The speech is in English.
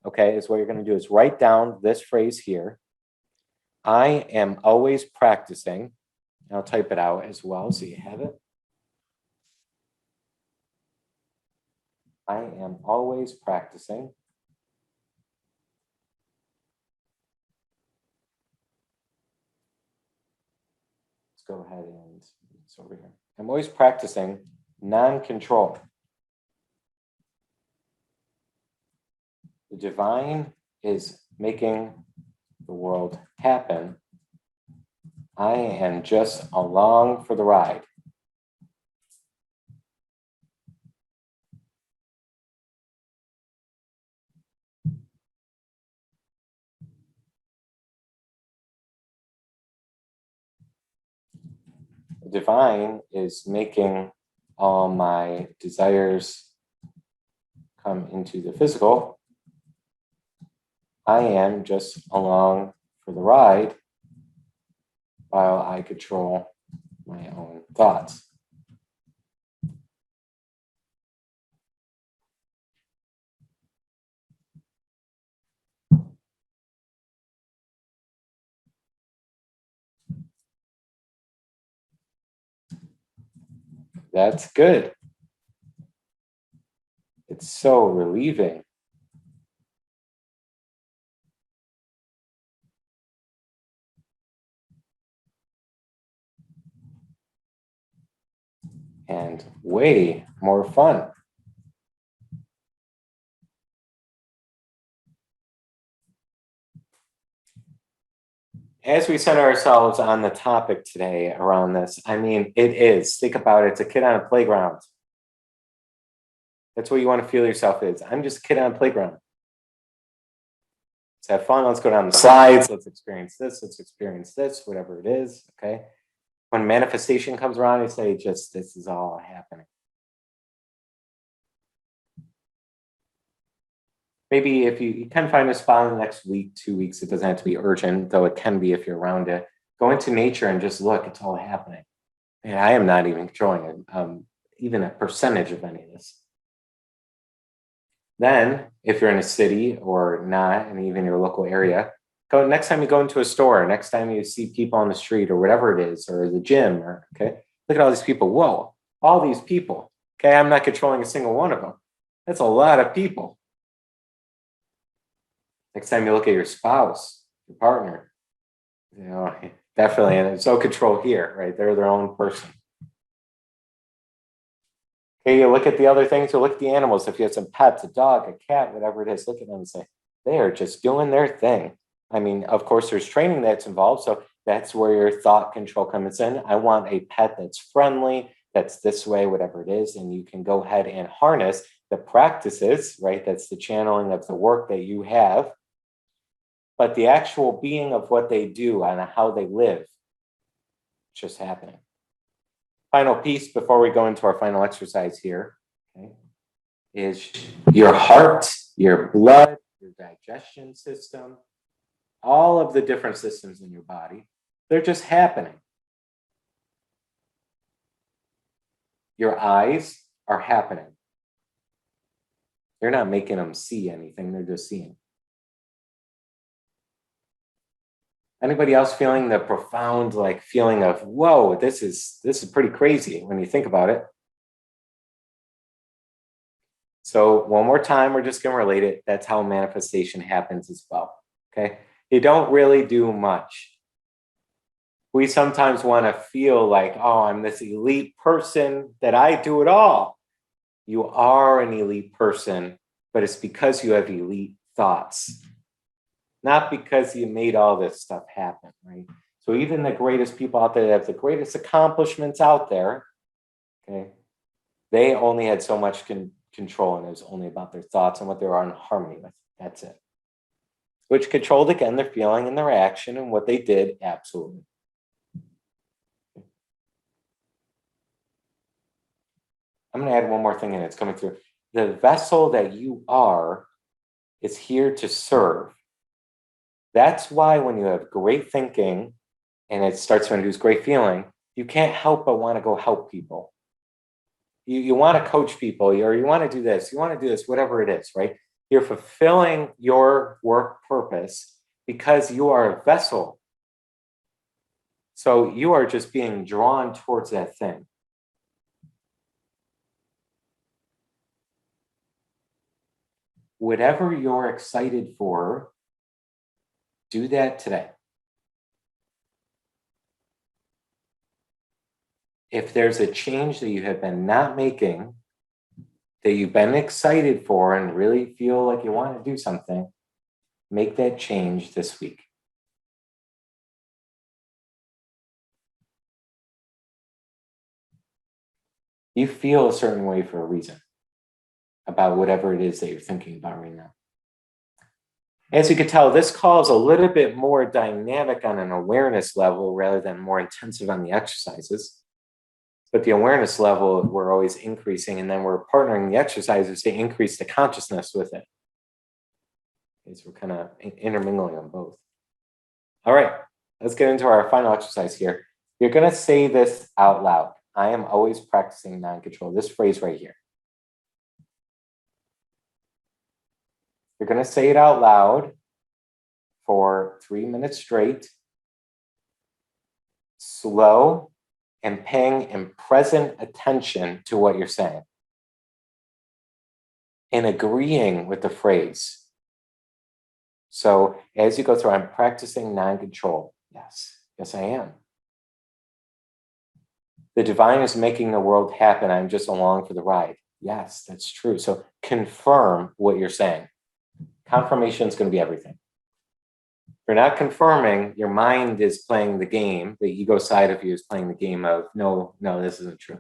okay, is what you're going to do is write down this phrase here. I am always practicing. I'll type it out as well so you have it. I am always practicing. Let's go ahead and it's over here. I'm always practicing non-control. The divine is making the world happen. I am just along for the ride. The divine is making all my desires come into the physical. I am just along for the ride while I control my own thoughts. That's good. It's so relieving. And way more fun. As we center ourselves on the topic today around this, I mean, it is, think about it, it's a kid on a playground. That's what you want to feel yourself is. I'm just a kid on a playground. Let's have fun, let's go down the slides, let's experience this, whatever it is, okay? When manifestation comes around, you say, just, this is all happening. Maybe if you can find a spot in the next week, 2 weeks, it doesn't have to be urgent, though it can be if you're around it. Go into nature and just look, it's all happening. And I am not even controlling it, even a percentage of any of this. Then, if you're in a city or not, and even your local area, go next time you go into a store, next time you see people on the street or whatever it is, or the gym, or okay, look at all these people. Whoa, all these people. Okay, I'm not controlling a single one of them. That's a lot of people. Next time you look at your spouse, your partner, you know, definitely, and there's no control here, right? They're their own person. Okay, you look at the other things, you look at the animals. If you have some pets, a dog, a cat, whatever it is, look at them and say, they are just doing their thing. I mean, of course, there's training that's involved. So that's where your thought control comes in. I want a pet that's friendly, that's this way, whatever it is. And you can go ahead and harness the practices, right? That's the channeling of the work that you have. But the actual being of what they do and how they live, it's just happening. Final piece before we go into our final exercise here, okay, is your heart, your blood, your digestion system, all of the different systems in your body, they're just happening. Your eyes are happening. You're not making them see anything, they're just seeing. Anybody else feeling the profound feeling of, whoa, this is pretty crazy when you think about it? So one more time, we're just gonna relate it. That's how manifestation happens as well, okay? You don't really do much. We sometimes wanna feel like, oh, I'm this elite person that I do it all. You are an elite person, but it's because you have elite thoughts. Not because you made all this stuff happen, right? So even the greatest people out there that have the greatest accomplishments out there, okay, they only had so much control, and it was only about their thoughts and what they were in harmony with. That's it. Which controlled, again, their feeling and their action and what they did, absolutely. I'm gonna add one more thing in, it's coming through. The vessel that you are is here to serve. That's why when you have great thinking and it starts to induce great feeling, you can't help but want to go help people. You want to coach people, or you want to do this, you want to do this, whatever it is, right? You're fulfilling your work purpose because you are a vessel. So you are just being drawn towards that thing. Whatever you're excited for, do that today. If there's a change that you have been not making, that you've been excited for and really feel like you want to do something, make that change this week. You feel a certain way for a reason about whatever it is that you're thinking about right now. As you can tell, this call is a little bit more dynamic on an awareness level rather than more intensive on the exercises. But the awareness level, we're always increasing, and then we're partnering the exercises to increase the consciousness with it. Okay, so we're kind of intermingling them both. All right, let's get into our final exercise here. You're going to say this out loud. I am always practicing non-control. This phrase right here. You're going to say it out loud for 3 minutes straight, slow, and paying in present attention to what you're saying and agreeing with the phrase. So as you go through, I'm practicing non-control. Yes, I am. The divine is making the world happen. I'm just along for the ride. Yes, that's true. So confirm what you're saying. Confirmation is going to be everything. If you're not confirming, your mind is playing the game. The ego side of you is playing the game of, no, this isn't true.